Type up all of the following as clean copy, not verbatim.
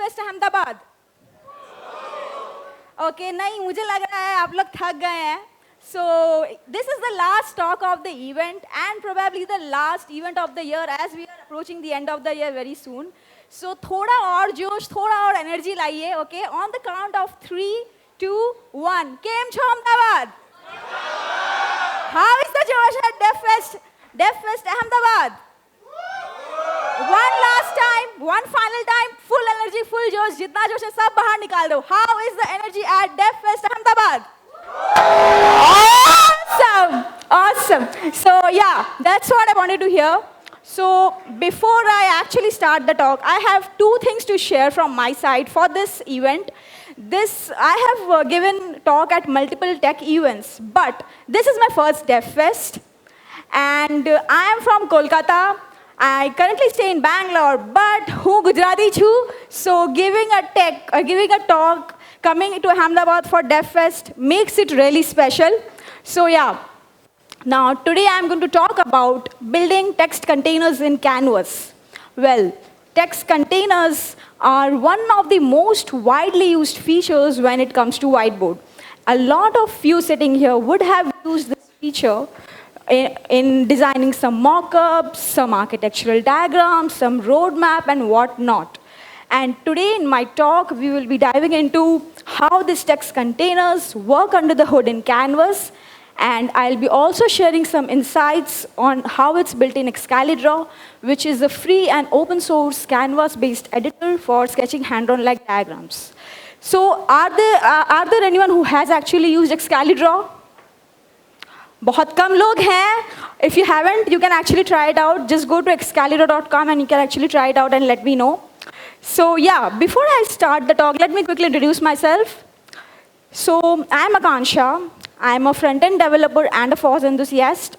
डेफफेस्ट Ahmedabad? Okay, नहीं, मुझे लग रहा है आप लोग थक गए हैं. So this is the last talk of the event and probably the last event of the year as we are approaching the end of the year very soon. So थोड़ा और जोश, थोड़ा और एनर्जी लाइए. Okay, on the count of 3, 2, 1. केम छो Ahmedabad? How is the josh at DevFest Ahmedabad? One last time, one final time, full energy, full josh. जितना जोश है सब बाहर निकाल दो. How is the energy at DevFest Ahmedabad? Awesome. So yeah, that's what I wanted to hear. So before I actually start the talk, I have two things to share from my side for this event. I have given talk at multiple tech events, but this is my first DevFest, and I am from Kolkata. I currently stay in Bangalore, but who Gujarati chu? So giving a talk, coming to Ahmedabad for DevFest makes it really special. So yeah, now today I'm going to talk about building text containers in Canvas. Well, text containers are one of the most widely used features when it comes to whiteboard. A lot of you sitting here would have used this feature in designing some mock-ups, some architectural diagrams, some roadmap and whatnot. And today in my talk, we will be diving into how these text containers work under the hood in Canvas. And I'll be also sharing some insights on how it's built in Excalidraw, which is a free and open source Canvas-based editor for sketching hand-drawn like diagrams. So are there anyone who has actually used Excalidraw? बहुत कम लोग हैं. If you haven't, you can actually try it out. Just go to excalidraw.com and you can actually try it out and let me know. So yeah, before I start the talk, let me quickly introduce myself. So I'm Aakansha. I'm a front-end developer and a FOSS enthusiast.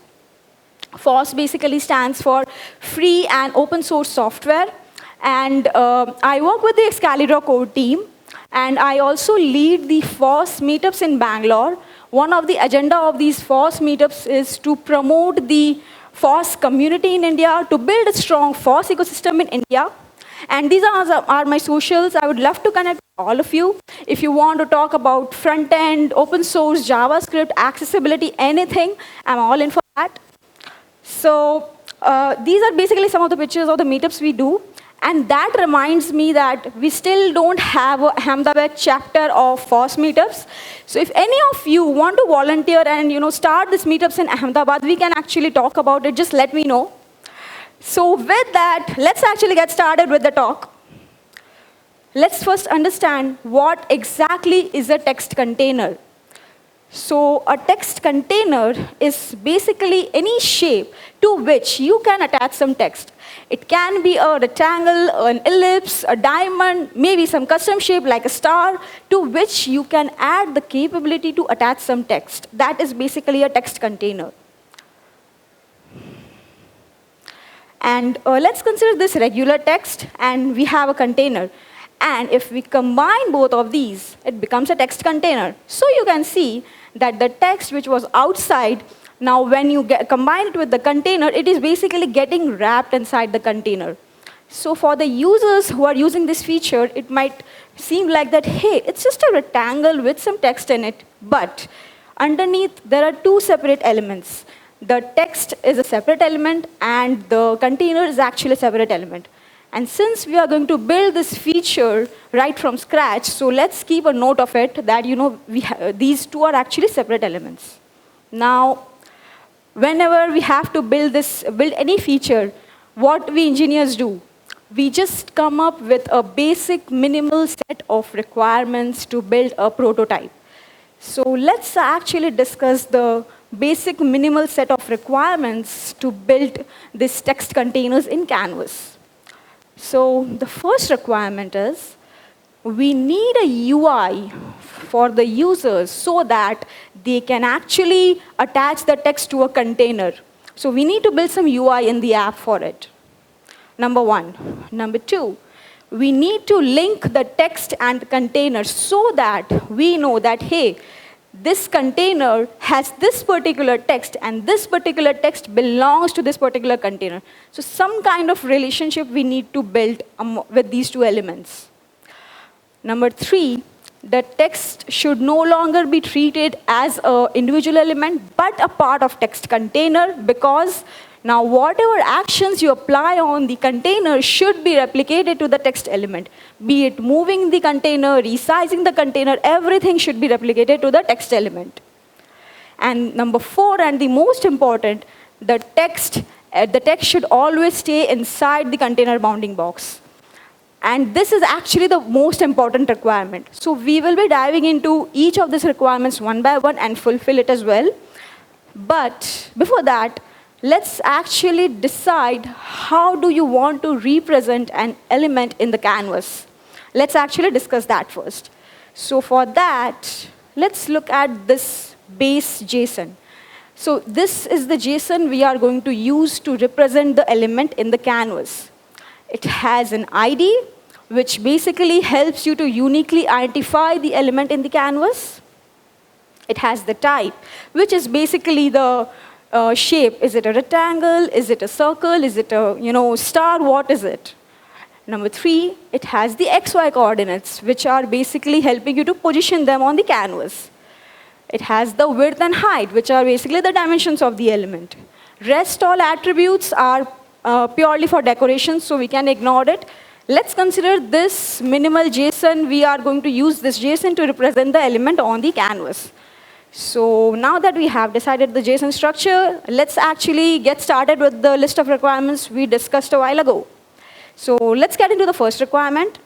FOSS basically stands for free and open source software. And I work with the Excalidraw core team. And I also lead the FOSS meetups in Bangalore. One of the agenda of these FOSS meetups is to promote the FOSS community in India, to build a strong FOSS ecosystem in India. And these are my socials. I would love to connect with all of you. If you want to talk about front-end, open source, JavaScript, accessibility, anything, I'm all in for that. So these are basically some of the pictures of the meetups we do. And that reminds me that we still don't have a Ahmedabad chapter of FOSS meetups. So if any of you want to volunteer and start these meetups in Ahmedabad, we can actually talk about it. Just let me know. So with that, let's actually get started with the talk. Let's first understand what exactly is a text container. So a text container is basically any shape to which you can attach some text. It can be a rectangle, an ellipse, a diamond, maybe some custom shape like a star, to which you can add the capability to attach some text. That is basically a text container. And let's consider this regular text, and we have a container. And if we combine both of these, it becomes a text container. So you can see that the text which was outside, now when you combine it with the container, it is basically getting wrapped inside the container. So for the users who are using this feature, it might seem like that, hey, it's just a rectangle with some text in it. But underneath, there are two separate elements. The text is a separate element, and the container is actually a separate element. And since we are going to build this feature right from scratch, so let's keep a note of it that these two are actually separate elements. Now, whenever we have to build any feature, what we engineers do, we just come up with a basic minimal set of requirements to build a prototype. So let's actually discuss the basic minimal set of requirements to build these text containers in Canvas. So the first requirement is we need a UI for the users so that they can actually attach the text to a container. So we need to build some UI in the app for it. Number one. Number two, we need to link the text and the container so that we know that, hey, this container has this particular text, and this particular text belongs to this particular container. So some kind of relationship we need to build with these two elements. Number 3, the text should no longer be treated as an individual element, but a part of text container, because now whatever actions you apply on the container should be replicated to the text element. Be it moving the container, resizing the container, everything should be replicated to the text element. And number 4, and the most important, the text should always stay inside the container bounding box. And this is actually the most important requirement. So we will be diving into each of these requirements one by one and fulfill it as well. But before that, let's actually decide how do you want to represent an element in the canvas. Let's actually discuss that first. So for that, let's look at this base JSON. So this is the JSON we are going to use to represent the element in the canvas. It has an ID, which basically helps you to uniquely identify the element in the canvas. It has the type, which is basically the shape. Is it a rectangle? Is it a circle? Is it a star? What is it? Number 3, it has the XY coordinates, which are basically helping you to position them on the canvas. It has the width and height, which are basically the dimensions of the element. Rest all attributes are purely for decoration, so we can ignore it. Let's consider this minimal JSON. We are going to use this JSON to represent the element on the canvas. So now that we have decided the JSON structure, let's actually get started with the list of requirements we discussed a while ago. So let's get into the first requirement.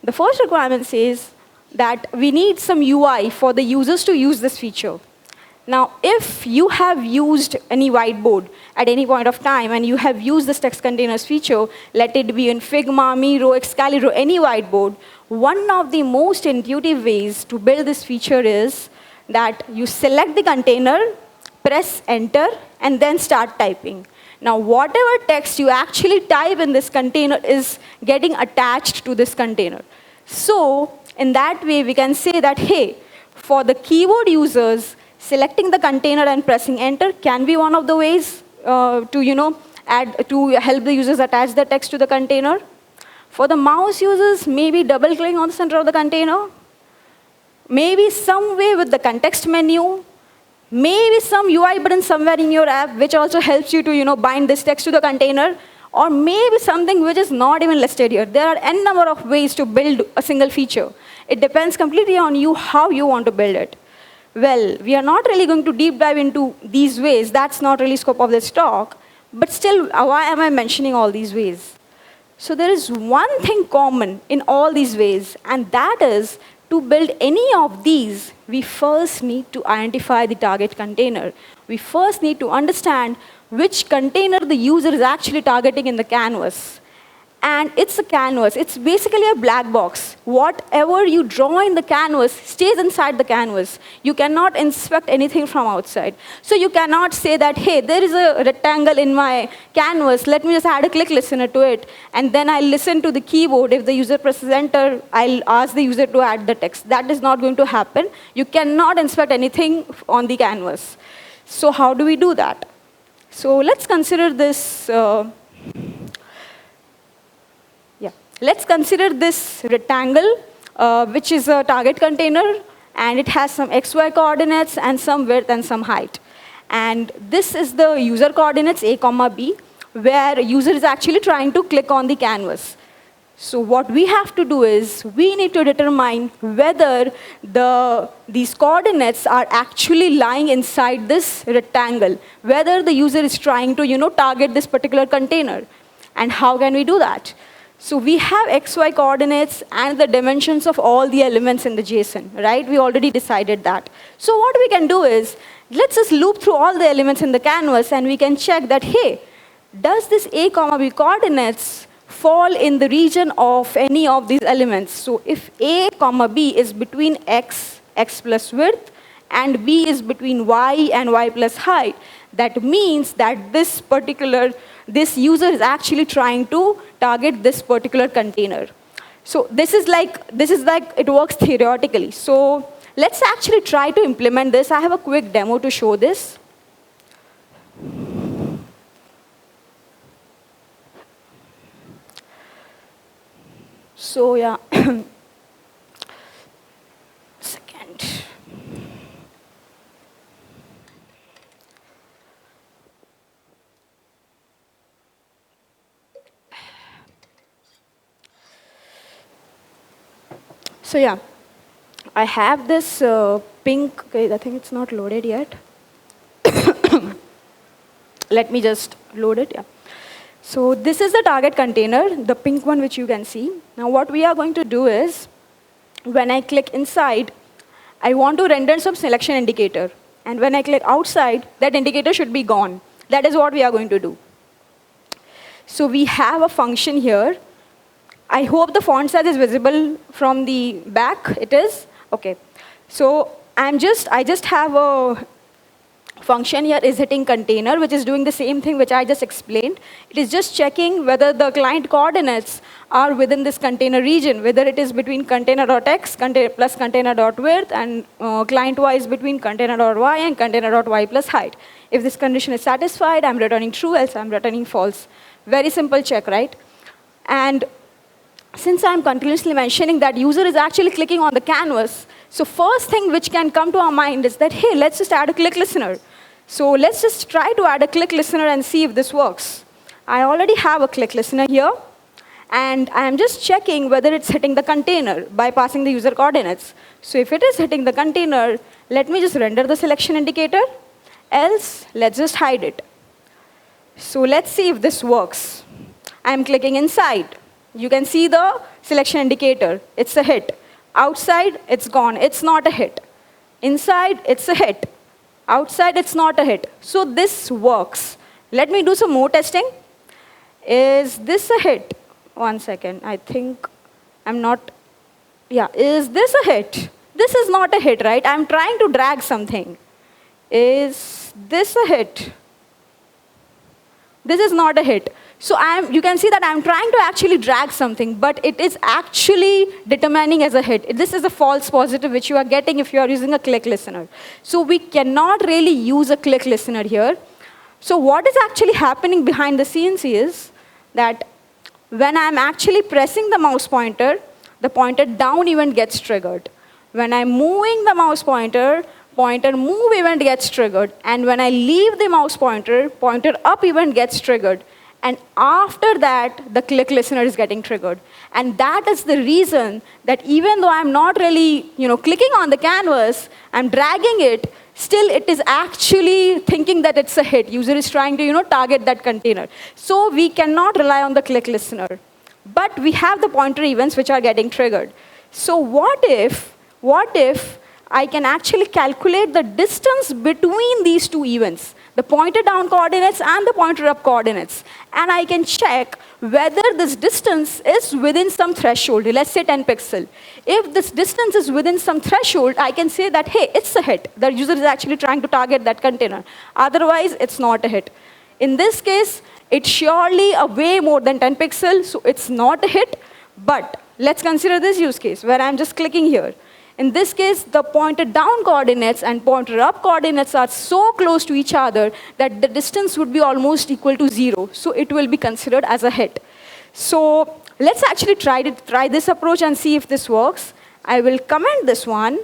The first requirement says that we need some UI for the users to use this feature. Now, if you have used any whiteboard at any point of time and you have used this text containers feature, let it be in Figma, Miro, Excalidraw, any whiteboard, one of the most intuitive ways to build this feature is that you select the container, press enter, and then start typing. Now, whatever text you actually type in this container is getting attached to this container. So, in that way, we can say that, hey, for the keyboard users, selecting the container and pressing enter can be one of the ways to help the users attach the text to the container. For the mouse users, maybe double-clicking on the center of the container. Maybe some way with the context menu. Maybe some UI button somewhere in your app, which also helps you to bind this text to the container. Or maybe something which is not even listed here. There are n number of ways to build a single feature. It depends completely on you how you want to build it. Well, we are not really going to deep dive into these ways. That's not really scope of this talk. But still, why am I mentioning all these ways? So there is one thing common in all these ways, and that is to build any of these, we first need to identify the target container. We first need to understand which container the user is actually targeting in the canvas. And it's a canvas. It's basically a black box. Whatever you draw in the canvas stays inside the canvas. You cannot inspect anything from outside. So you cannot say that, hey, there is a rectangle in my canvas. Let me just add a click listener to it. And then I'll listen to the keyboard. If the user presses enter, I'll ask the user to add the text. That is not going to happen. You cannot inspect anything on the canvas. So how do we do that? So let's consider this. Let's consider this rectangle, which is a target container, and it has some XY coordinates and some width and some height. And this is the user coordinates, A, B, where user is actually trying to click on the canvas. So what we have to do is, we need to determine whether these coordinates are actually lying inside this rectangle, whether the user is trying to target this particular container. And how can we do that? So we have XY coordinates and the dimensions of all the elements in the JSON, right? We already decided that. So what we can do is, let's just loop through all the elements in the canvas and we can check that, hey, does this A, B coordinates fall in the region of any of these elements? So if A, B is between X plus width, and B is between Y and Y plus height, that means that this user is actually trying to target this particular container. So this is like it works theoretically. So let's actually try to implement this. I have a quick demo to show this. So yeah, So yeah, I have this pink, okay, I think it's not loaded yet. Let me just load it, yeah. So this is the target container, the pink one which you can see. Now what we are going to do is, when I click inside, I want to render some selection indicator. And when I click outside, that indicator should be gone. That is what we are going to do. So we have a function here. I hope the font size is visible from the back. It is? Okay. So I just have a function here is hitting container, which is doing the same thing which I just explained. It is just checking whether the client coordinates are within this container region, whether it is between container.x plus container.width and client-wise between container.y and container.y plus height. If this condition is satisfied, I'm returning true, else I'm returning false. Very simple check, right? And since I'm continuously mentioning that user is actually clicking on the canvas, so first thing which can come to our mind is that, hey, let's just add a click listener. So let's just try to add a click listener and see if this works. I already have a click listener here, and I'm just checking whether it's hitting the container by passing the user coordinates. So if it is hitting the container, let me just render the selection indicator, else let's just hide it. So let's see if this works. I'm clicking inside. You can see the selection indicator. It's a hit. Outside, it's gone. It's not a hit. Inside, it's a hit. Outside, it's not a hit. So this works. Let me do some more testing. Is this a hit? 1 second. I think I'm not. Yeah, is this a hit? This is not a hit, right? I'm trying to drag something. Is this a hit? This is not a hit. So you can see that I'm trying to actually drag something, but it is actually determining as a hit. This is a false positive which you are getting if you are using a click listener. So we cannot really use a click listener here. So what is actually happening behind the scenes is that when I'm actually pressing the mouse pointer, the pointer down event gets triggered. When I'm moving the mouse pointer, pointer move event gets triggered. And when I leave the mouse pointer, pointer up event gets triggered. And after that, the click listener is getting triggered. And that is the reason that even though I'm not really clicking on the canvas, I'm dragging it, still it is actually thinking that it's a hit. User is trying to target that container. So we cannot rely on the click listener. But we have the pointer events which are getting triggered. So what if I can actually calculate the distance between these two events, the pointer down coordinates and the pointer up coordinates. And I can check whether this distance is within some threshold, let's say 10 pixel. If this distance is within some threshold, I can say that, hey, it's a hit. The user is actually trying to target that container. Otherwise, it's not a hit. In this case, it's surely a way more than 10 pixels, so it's not a hit. But let's consider this use case where I'm just clicking here. In this case, the pointer down coordinates and pointer up coordinates are so close to each other that the distance would be almost equal to 0. So it will be considered as a hit. So let's actually try this approach and see if this works. I will comment this one.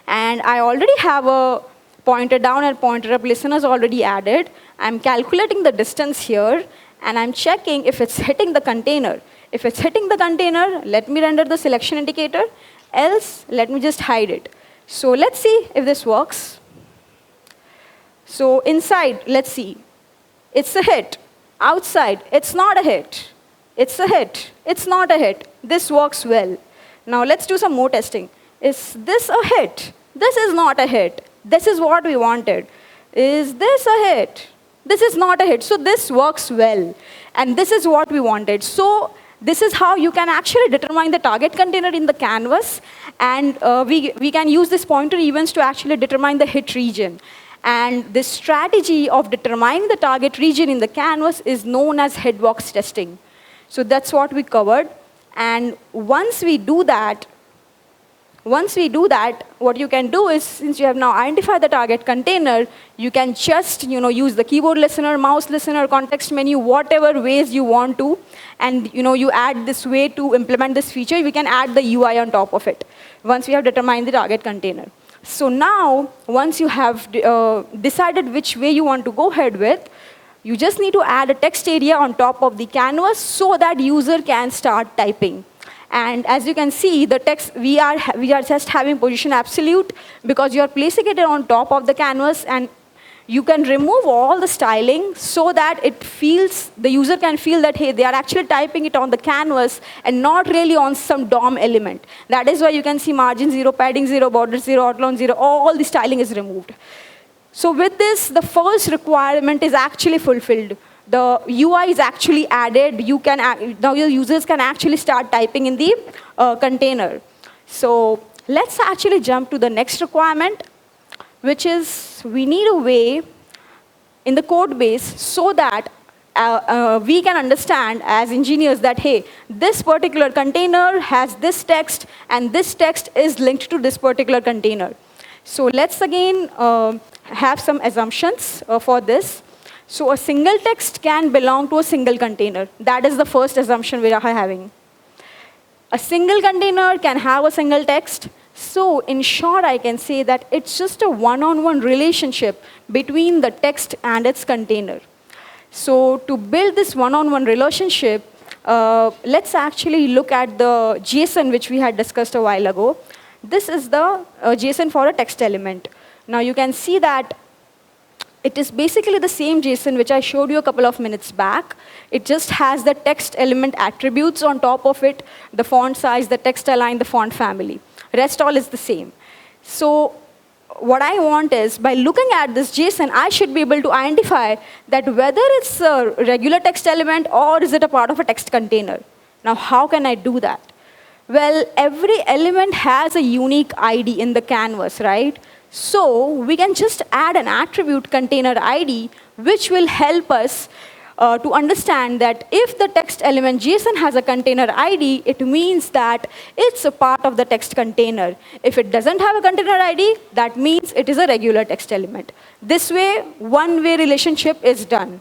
And I already have a pointer down and pointer up listeners already added. I'm calculating the distance here, and I'm checking if it's hitting the container. If it's hitting the container, let me render the selection indicator. Else, let me just hide it. So let's see if this works. So inside, let's see. It's a hit. Outside, it's not a hit. It's a hit. It's not a hit. This works well. Now let's do some more testing. Is this a hit? This is not a hit. This is what we wanted. Is this a hit? This is not a hit. So this works well. And this is what we wanted. So this is how you can actually determine the target container in the canvas. And we can use this pointer events to actually determine the hit region. And this strategy of determining the target region in the canvas is known as Hitbox testing. So that's what we covered. And once we do that, what you can do is, since you have now identified the target container, you can just use the keyboard listener, mouse listener, context menu, whatever ways you want to. And you add this way to implement this feature. We can add the UI on top of it once we have determined the target container. So now, once you have decided which way you want to go ahead with, you just need to add a text area on top of the canvas so that user can start typing. And as you can see, the text, we are just having position absolute because you are placing it on top of the canvas, and you can remove all the styling so that it feels, the user can feel that, hey, they are actually typing it on the canvas and not really on some DOM element. That is why you can see margin 0, padding 0, border 0, outline 0, all the styling is removed. So with this, the first requirement is actually fulfilled. The UI is actually added. Now your users can actually start typing in the container. So let's actually jump to the next requirement, which is we need a way in the code base so that we can understand as engineers that, hey, this particular container has this text, and this text is linked to this particular container. So let's again have some assumptions for this. So a single text can belong to a single container. That is the first assumption we are having. A single container can have a single text. So in short, I can say that it's just a one-on-one relationship between the text and its container. So to build this one-on-one relationship, let's actually look at the JSON which we had discussed a while ago. This is the JSON for a text element. Now you can see that it is basically the same JSON which I showed you a couple of minutes back. It just has the text element attributes on top of it, the font size, the text align, the font family. Rest all is the same. So what I want is, by looking at this JSON, I should be able to identify that whether it's a regular text element or is it a part of a text container. Now how can I do that? Well, every element has a unique ID in the canvas, right? So we can just add an attribute container ID, which will help us to understand that if the text element JSON has a container ID, it means that it's a part of the text container. If it doesn't have a container ID, that means it is a regular text element. This way, one-way relationship is done.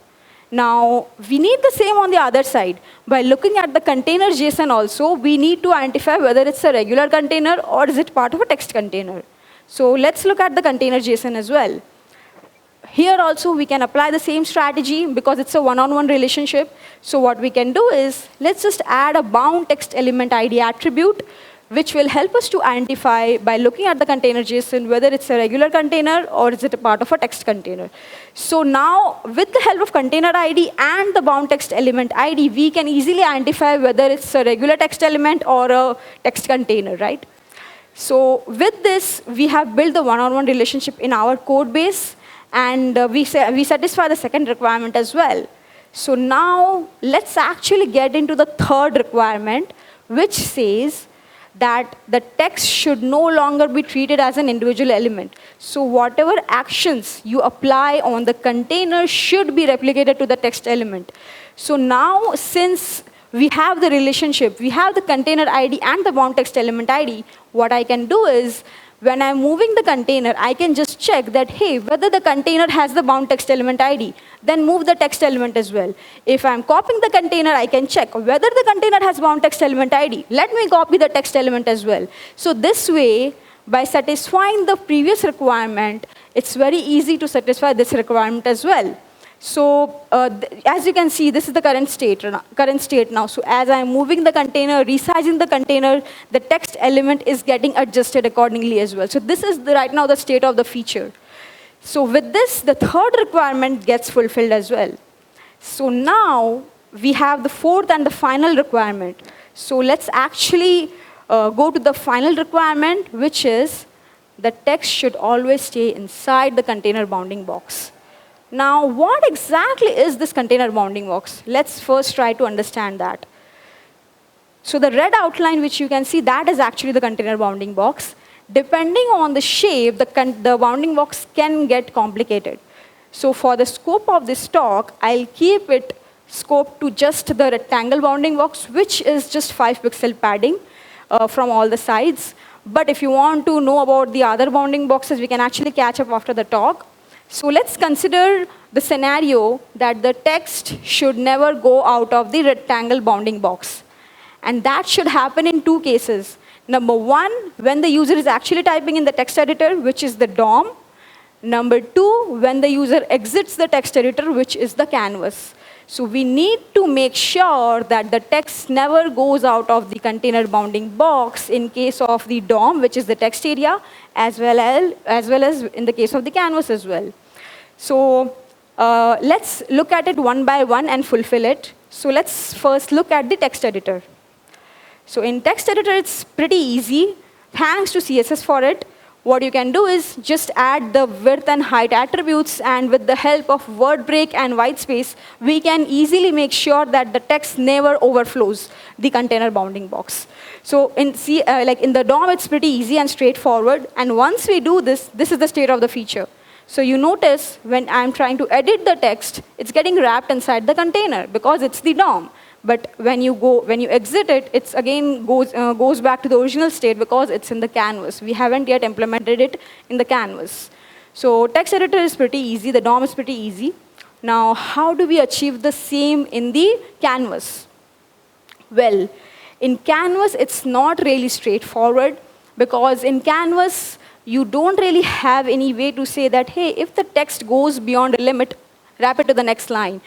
Now, we need the same on the other side. By looking at the container JSON also, we need to identify whether it's a regular container or is it part of a text container. So let's look at the container JSON as well. Here also, we can apply the same strategy because it's a one-on-one relationship. So what we can do is, let's just add a bound text element ID attribute, which will help us to identify, by looking at the container JSON, whether it's a regular container or is it a part of a text container. So now, with the help of container ID and the bound text element ID, we can easily identify whether it's a regular text element or a text container, right? So with this, we have built the one-on-one relationship in our code base, and we satisfy the second requirement as well. So now, let's actually get into the third requirement, which says that the text should no longer be treated as an individual element. So whatever actions you apply on the container should be replicated to the text element. So now, since we have the relationship, we have the container ID and the bound text element ID, what I can do is, when I'm moving the container, I can just check that, hey, whether the container has the bound text element ID, then move the text element as well. If I'm copying the container, I can check whether the container has bound text element ID. Let me copy the text element as well. So this way, by satisfying the previous requirement, it's very easy to satisfy this requirement as well. So as you can see, this is the current state now. So as I'm moving the container, resizing the container, the text element is getting adjusted accordingly as well. So this is right now the state of the feature. So with this, the third requirement gets fulfilled as well. So now we have the fourth and the final requirement. So let's actually go to the final requirement, which is the text should always stay inside the container bounding box. Now, what exactly is this container bounding box? Let's first try to understand that. So the red outline, which you can see, that is actually the container bounding box. Depending on the shape, the bounding box can get complicated. So for the scope of this talk, I'll keep it scoped to just the rectangle bounding box, which is just 5 pixel padding from all the sides. But if you want to know about the other bounding boxes, we can actually catch up after the talk. So let's consider the scenario that the text should never go out of the rectangle bounding box. And that should happen in two cases. Number one, when the user is actually typing in the text editor, which is the DOM. Number 2, when the user exits the text editor, which is the canvas. So we need to make sure that the text never goes out of the container bounding box in case of the DOM, which is the text area, as well as in the case of the canvas as well. So let's look at it one by one and fulfill it. So let's first look at the text editor. So in text editor, it's pretty easy. Thanks to CSS for it. What you can do is just add the width and height attributes, and with the help of word break and white space, we can easily make sure that the text never overflows the container bounding box. So in the DOM, it's pretty easy and straightforward. And once we do this, this is the state of the feature. So you notice when I'm trying to edit the text, it's getting wrapped inside the container because it's the DOM. But when you exit it, it's again goes back to the original state because it's in the canvas. We haven't yet implemented it in the canvas. So text editor is pretty easy. The DOM is pretty easy. Now, how do we achieve the same in the canvas? Well, in canvas, it's not really straightforward because in canvas, you don't really have any way to say that, hey, if the text goes beyond a limit, wrap it to the next line.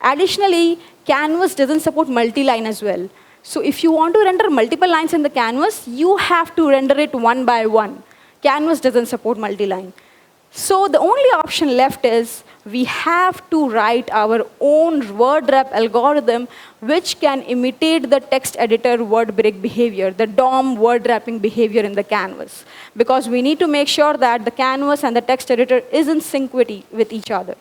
Additionally, canvas doesn't support multi-line as well. So if you want to render multiple lines in the canvas, you have to render it one by one. Canvas doesn't support multi-line. So the only option left is we have to write our own word wrap algorithm which can imitate the text editor word break behavior, the DOM word wrapping behavior in the canvas. Because we need to make sure that the canvas and the text editor is in sync with each other.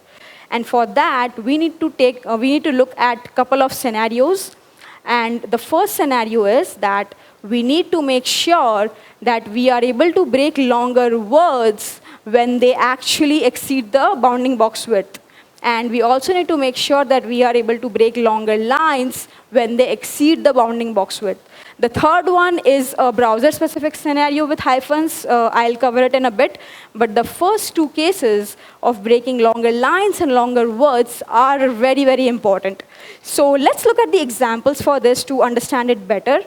And for that, we need to look at a couple of scenarios. And the first scenario is that we need to make sure that we are able to break longer words when they actually exceed the bounding box width. And we also need to make sure that we are able to break longer lines when they exceed the bounding box width. The third one is a browser-specific scenario with hyphens. I'll cover it in a bit. But the first two cases of breaking longer lines and longer words are very, very important. So let's look at the examples for this to understand it better.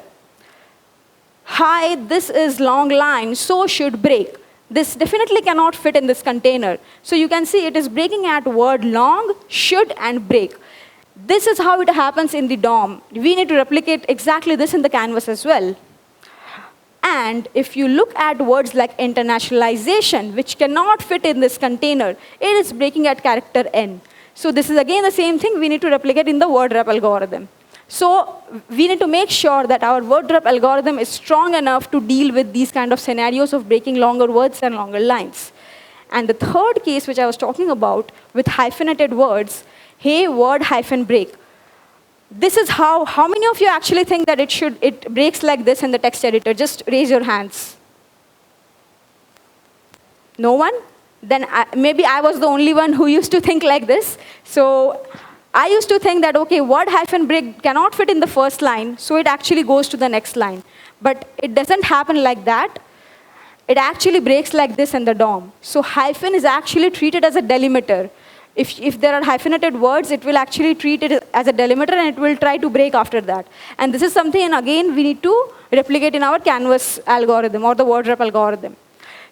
Hi, this is long line, so should break. This definitely cannot fit in this container. So you can see it is breaking at word long, should, and break. This is how it happens in the DOM. We need to replicate exactly this in the canvas as well. And if you look at words like internationalization, which cannot fit in this container, it is breaking at character N. So this is again the same thing we need to replicate in the word wrap algorithm. So we need to make sure that our word wrap algorithm is strong enough to deal with these kind of scenarios of breaking longer words and longer lines. And the third case, which I was talking about, with hyphenated words, hey, word hyphen break. This is how many of you actually think that it breaks like this in the text editor? Just raise your hands. No one? Then maybe I was the only one who used to think like this. So I used to think that, okay, word hyphen break cannot fit in the first line, so it actually goes to the next line. But it doesn't happen like that. It actually breaks like this in the DOM. So hyphen is actually treated as a delimiter. If there are hyphenated words, it will actually treat it as a delimiter, and it will try to break after that. And this is something, and again, we need to replicate in our canvas algorithm or the word wrap algorithm.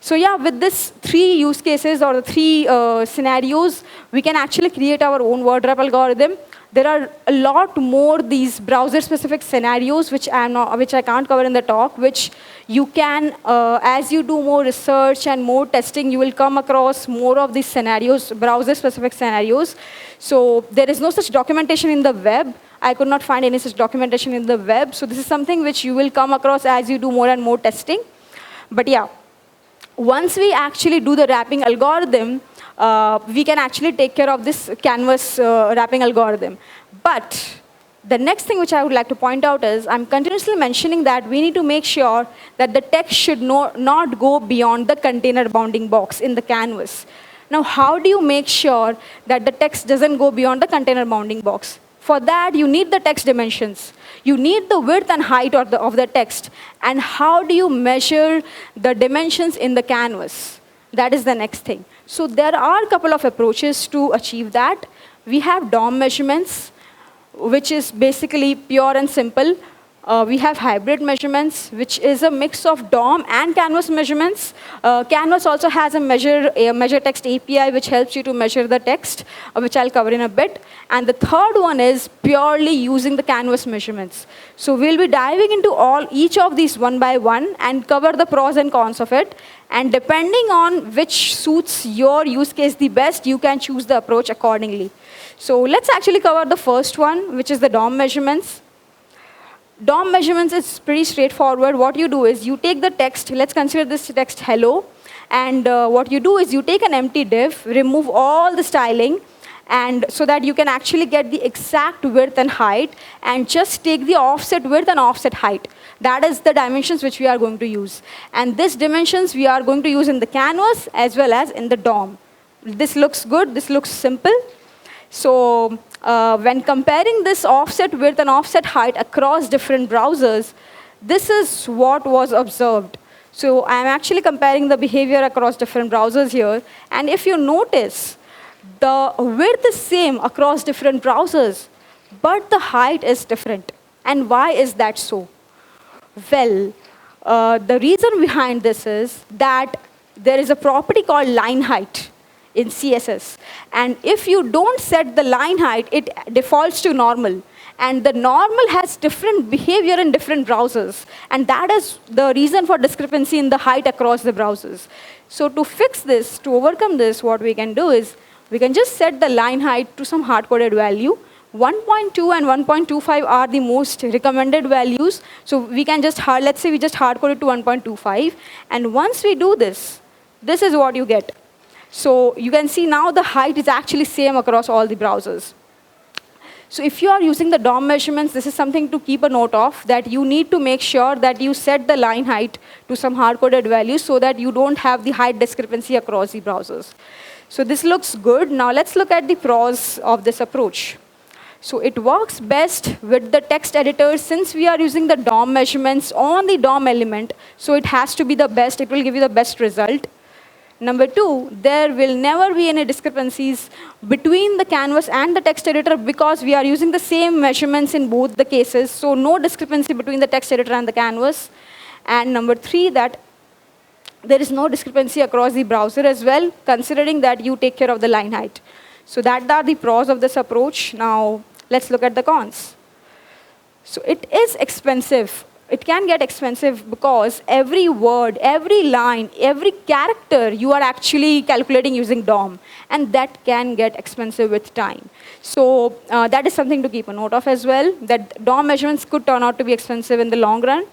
So yeah, with this 3 use cases or the 3 scenarios, we can actually create our own word wrap algorithm. There are a lot more these browser-specific scenarios, which I can't cover in the talk, which you can, as you do more research and more testing, you will come across more of these scenarios, browser-specific scenarios. So there is no such documentation in the web. I could not find any such documentation in the web. So this is something which you will come across as you do more and more testing. But yeah, once we actually do the wrapping algorithm, we can actually take care of this canvas wrapping algorithm. But the next thing which I would like to point out is I'm continuously mentioning that we need to make sure that the text should not go beyond the container bounding box in the canvas. Now, how do you make sure that the text doesn't go beyond the container bounding box? For that, you need the text dimensions. You need the width and height of the text. And how do you measure the dimensions in the canvas? That is the next thing. So there are a couple of approaches to achieve that. We have DOM measurements, which is basically pure and simple. We have hybrid measurements, which is a mix of DOM and canvas measurements. Canvas also has a measure text API, which helps you to measure the text, which I'll cover in a bit. And the third one is purely using the canvas measurements. So we'll be diving into each of these one by one and cover the pros and cons of it. And depending on which suits your use case the best, you can choose the approach accordingly. So let's actually cover the first one, which is the DOM measurements. DOM measurements is pretty straightforward. What you do is you take the text, let's consider this text hello, and what you do is you take an empty div, remove all the styling, and so that you can actually get the exact width and height, and just take the offset width and offset height. That is the dimensions which we are going to use. And these dimensions we are going to use in the canvas as well as in the DOM. This looks good, this looks simple. So when comparing this offset width and offset height across different browsers, this is what was observed. So I'm actually comparing the behavior across different browsers here. And if you notice, the width is same across different browsers, but the height is different. And why is that so? Well, the reason behind this is that there is a property called line height in CSS. And if you don't set the line height, it defaults to normal. And the normal has different behavior in different browsers. And that is the reason for discrepancy in the height across the browsers. So to fix this, to overcome this, what we can do is we can just set the line height to some hard-coded value. 1.2 and 1.25 are the most recommended values. So we can just, let's say we just hard-code it to 1.25. And once we do this, this is what you get. So you can see now the height is actually same across all the browsers. So if you are using the DOM measurements, this is something to keep a note of, that you need to make sure that you set the line height to some hard-coded value so that you don't have the height discrepancy across the browsers. So this looks good. Now let's look at the pros of this approach. So it works best with the text editor since we are using the DOM measurements on the DOM element. So it has to be the best. It will give you the best result. Number two, there will never be any discrepancies between the canvas and the text editor because we are using the same measurements in both the cases. So no discrepancy between the text editor and the canvas. And number three, that there is no discrepancy across the browser as well, considering that you take care of the line height. So that are the pros of this approach. Now let's look at the cons. So it is expensive. It can get expensive because every word, every line, every character you are actually calculating using DOM. And that can get expensive with time. So that is something to keep a note of as well, that DOM measurements could turn out to be expensive in the long run.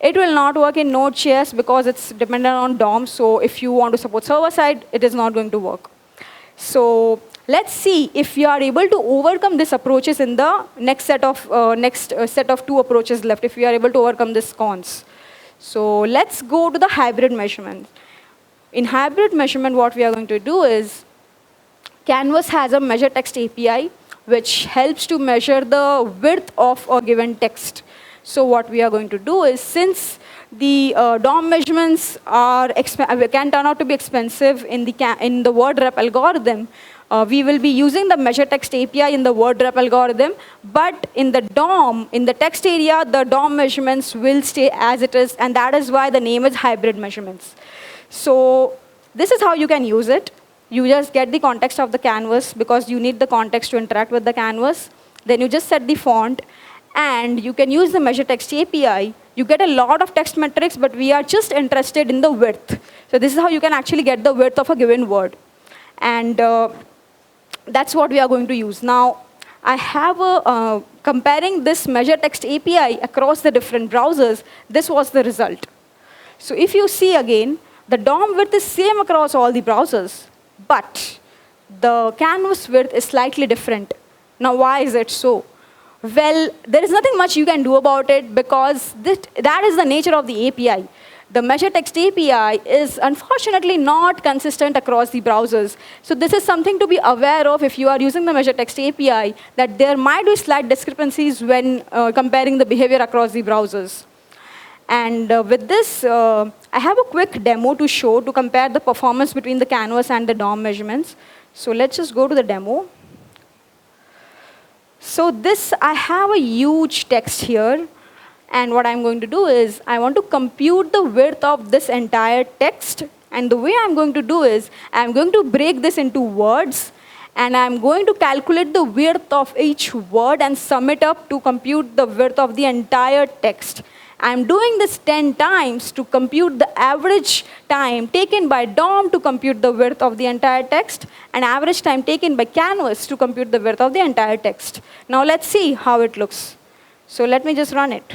It will not work in Node.js because it's dependent on DOM. So if you want to support server-side, it is not going to work. So let's see if you are able to overcome these approaches in the next set of two approaches left, if you are able to overcome these cons. So let's go to the hybrid measurement. In hybrid measurement, what we are going to do is Canvas has a measure text API, which helps to measure the width of a given text. So what we are going to do is, since the DOM measurements can turn out to be expensive in the word rep algorithm, we will be using the measure text API in the word rep algorithm, but in the DOM, in the text area, the DOM measurements will stay as it is, and that is why the name is hybrid measurements. So this is how you can use it. You just get the context of the canvas because you need the context to interact with the canvas. Then you just set the font, and you can use the measure text API. You get a lot of text metrics, but we are just interested in the width. So this is how you can actually get the width of a given word. And that's what we are going to use. Now, I have comparing this measure text API across the different browsers. This was the result. So if you see again, the DOM width is same across all the browsers, but the canvas width is slightly different. Now, why is it so? Well, there is nothing much you can do about it because that is the nature of the API. The measure text API is unfortunately not consistent across the browsers. So this is something to be aware of if you are using the measure text API, that there might be slight discrepancies when comparing the behavior across the browsers. And with this, I have a quick demo to show to compare the performance between the canvas and the DOM measurements. So let's just go to the demo. So this, I have a huge text here. And what I'm going to do is, I want to compute the width of this entire text. And the way I'm going to do is, I'm going to break this into words, and I'm going to calculate the width of each word and sum it up to compute the width of the entire text. I'm doing this 10 times to compute the average time taken by DOM to compute the width of the entire text, and average time taken by Canvas to compute the width of the entire text. Now let's see how it looks. So let me just run it.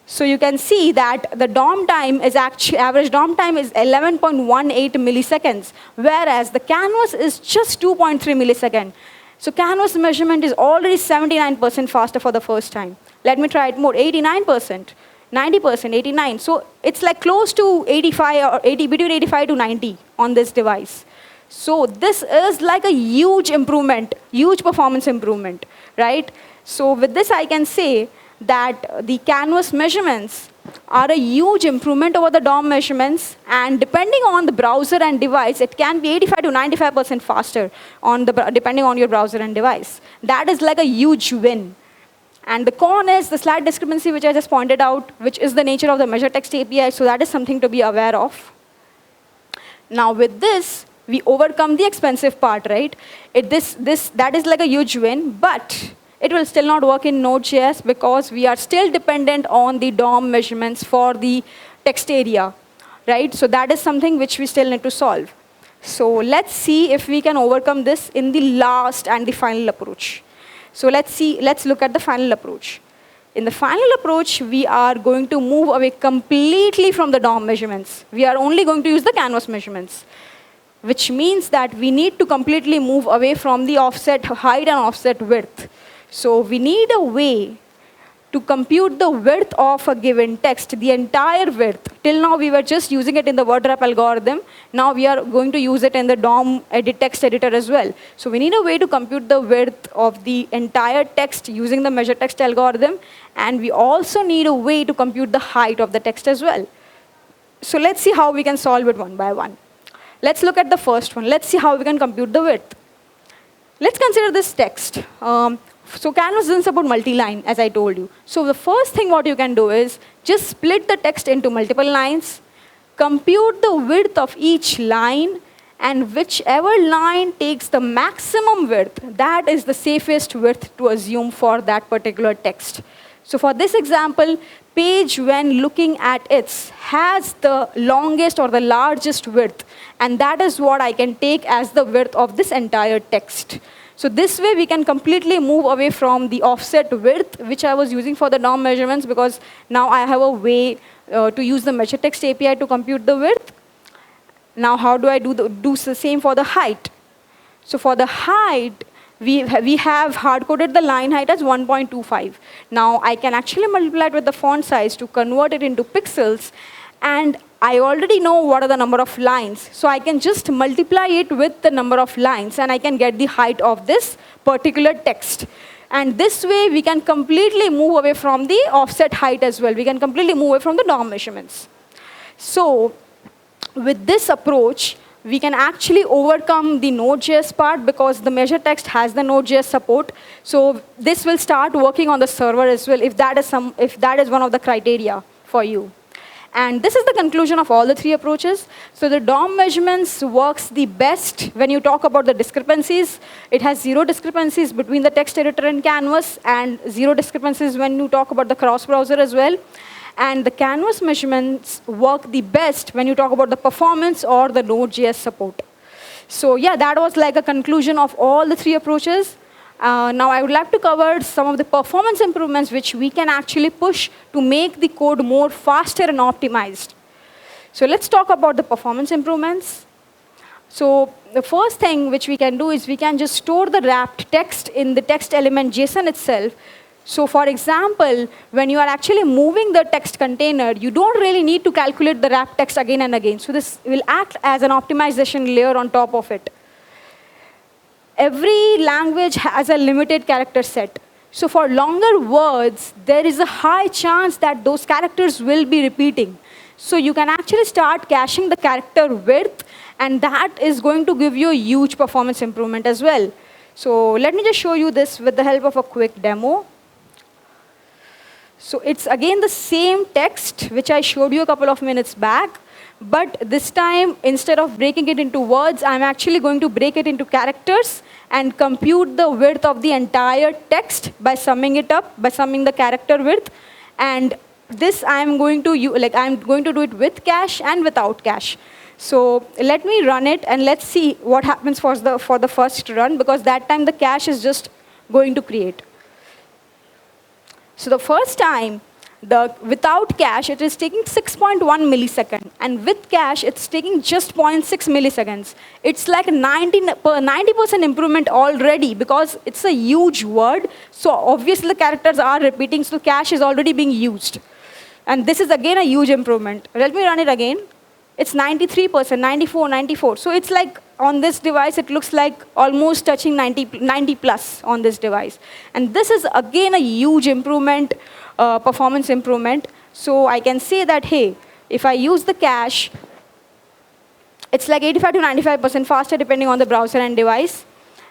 So you can see that the DOM time is actually, average DOM time is 11.18 milliseconds, whereas the Canvas is just 2.3 milliseconds. So Canvas measurement is already 79% faster for the first time. Let me try it more, 89%, 90%, 89. So it's like close to 85 or 80, between 85 to 90 on this device. So this is like a huge improvement, huge performance improvement, right? So with this, I can say that the Canvas measurements are a huge improvement over the DOM measurements, and depending on the browser and device, it can be 85 to 95% faster depending on your browser and device. That is like a huge win. And the con is the slight discrepancy, which I just pointed out, which is the nature of the MeasureText API, so that is something to be aware of. Now with this, we overcome the expensive part, right? That is like a huge win, but it will still not work in Node.js because we are still dependent on the DOM measurements for the text area, right? So that is something which we still need to solve. So let's see if we can overcome this in the last and the final approach. So let's look at the final approach. In the final approach, we are going to move away completely from the DOM measurements. We are only going to use the Canvas measurements, which means that we need to completely move away from the offset height and offset width. So we need a way to compute the width of a given text, the entire width. Till now, we were just using it in the word wrap algorithm. Now we are going to use it in the DOM text editor as well. So we need a way to compute the width of the entire text using the MeasureText algorithm. And we also need a way to compute the height of the text as well. So let's see how we can solve it one by one. Let's look at the first one. Let's see how we can compute the width. Let's consider this text. So Canvas doesn't support multi-line, as I told you. So the first thing what you can do is just split the text into multiple lines, compute the width of each line, and whichever line takes the maximum width, that is the safest width to assume for that particular text. So for this example, page when looking at it has the longest or the largest width, and that is what I can take as the width of this entire text. So this way, we can completely move away from the offset width, which I was using for the DOM measurements, because now I have a way to use the MeasureText API to compute the width. Now, how do I do the same for the height? So for the height, we have hard-coded the line height as 1.25. Now, I can actually multiply it with the font size to convert it into pixels, and I already know what are the number of lines. So I can just multiply it with the number of lines, and I can get the height of this particular text. And this way, we can completely move away from the offset height as well. We can completely move away from the DOM measurements. So with this approach, we can actually overcome the Node.js part because the MeasureText has the Node.js support. So this will start working on the server as well if that is one of the criteria for you. And this is the conclusion of all the three approaches. So the DOM measurements works the best when you talk about the discrepancies. It has 0 discrepancies between the text editor and Canvas, and 0 discrepancies when you talk about the cross-browser as well. And the Canvas measurements work the best when you talk about the performance or the Node.js support. So yeah, that was like a conclusion of all the three approaches. Now I would like to cover some of the performance improvements which we can actually push to make the code more faster and optimized. So let's talk about the performance improvements. So the first thing which we can do is we can just store the wrapped text in the text element JSON itself. So for example, when you are actually moving the text container, you don't really need to calculate the wrapped text again and again. So this will act as an optimization layer on top of it. Every language has a limited character set. So for longer words, there is a high chance that those characters will be repeating. So you can actually start caching the character width, and that is going to give you a huge performance improvement as well. So let me just show you this with the help of a quick demo. So it's again the same text which I showed you a couple of minutes back, but this time instead of breaking it into words, I'm actually going to break it into characters and compute the width of the entire text by summing it up, by summing the character width. And this I'm going to do it with cache and without cache. So let me run it and let's see what happens for the first run, because that time the cache is just going to create. So the first time, without cache, it is taking 6.1 millisecond, and with cache, it's taking just 0.6 milliseconds. It's like 90% improvement already, because it's a huge word. So obviously the characters are repeating, so cache is already being used. And this is again a huge improvement. Let me run it again. It's 93%, 94, 94. So it's like on this device, it looks like almost touching 90 plus on this device. And this is again a huge improvement, performance improvement. So I can say that, hey, if I use the cache, it's like 85 to 95% faster depending on the browser and device.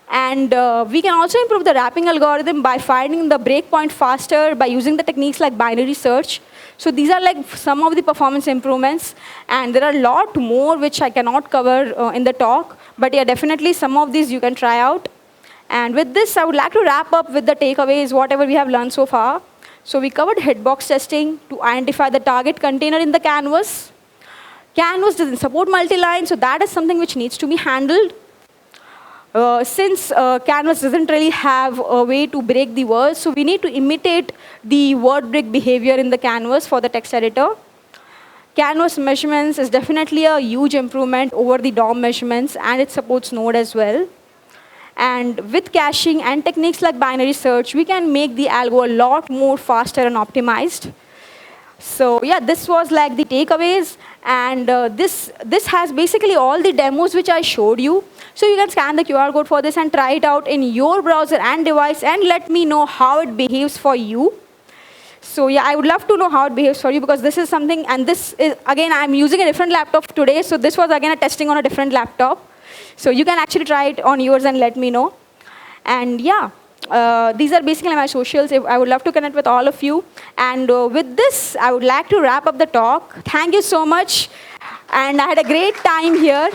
And we can also improve the wrapping algorithm by finding the breakpoint faster by using the techniques like binary search. So these are like some of the performance improvements, and there are a lot more which I cannot cover in the talk, but yeah, definitely some of these you can try out. And with this, I would like to wrap up with the takeaways, whatever we have learned so far. So we covered hitbox testing to identify the target container in the canvas. Canvas doesn't support multi-line, so that is something which needs to be handled. Since Canvas doesn't really have a way to break the words, so we need to imitate the word break behavior in the Canvas for the text editor. Canvas measurements is definitely a huge improvement over the DOM measurements, and it supports Node as well. And with caching and techniques like binary search, we can make the algo a lot more faster and optimized. So yeah, this was like the takeaways, and this has basically all the demos which I showed you. So you can scan the QR code for this and try it out in your browser and device, and let me know how it behaves for you. So yeah, I would love to know how it behaves for you, because this is something, and this is, again, I'm using a different laptop today, so this was again a testing on a different laptop. So you can actually try it on yours and let me know. And yeah, these are basically my socials. I would love to connect with all of you. And with this, I would like to wrap up the talk. Thank you so much. And I had a great time here.